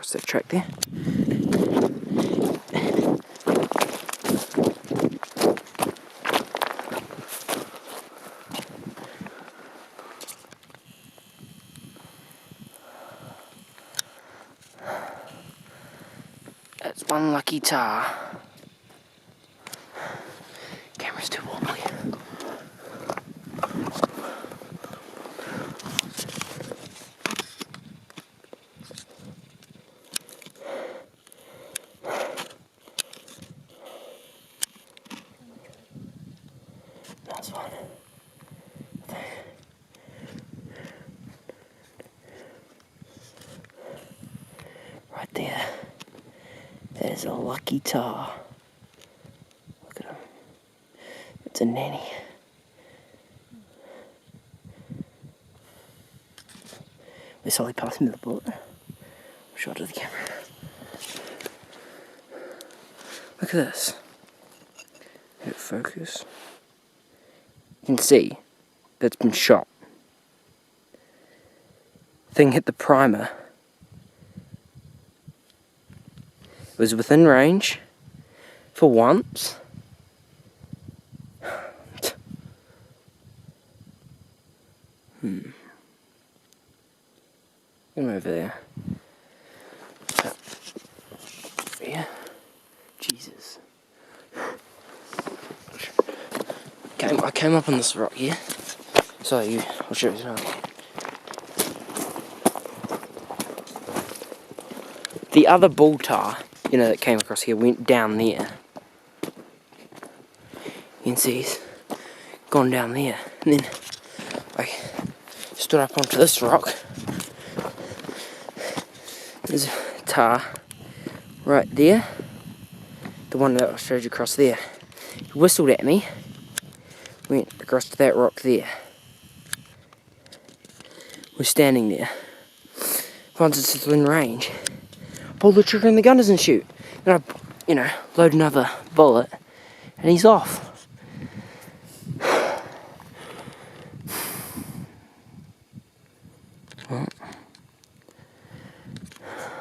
across that track there. That's one lucky tahr. Camera's too wobbly. That's one. Right there. There's a lucky tahr. Look at him. It's a nanny. They slowly passed me the bullet. Shot of the camera. Look at this. Let it focus. You can see that it's been shot. Thing hit the primer. It was within range for once. Come over there. Yeah. Jesus. I came up on this rock here. So I'll show you now. The other bull tahr, that came across here, went down there. You can see he's gone down there. And then I stood up onto this rock. There's a tahr right there. The one that I showed you across there. He whistled at me. Went across to that rock there. We're standing there. Once it's within range, pull the trigger and the gun doesn't shoot. Then I, load another bullet, and he's off.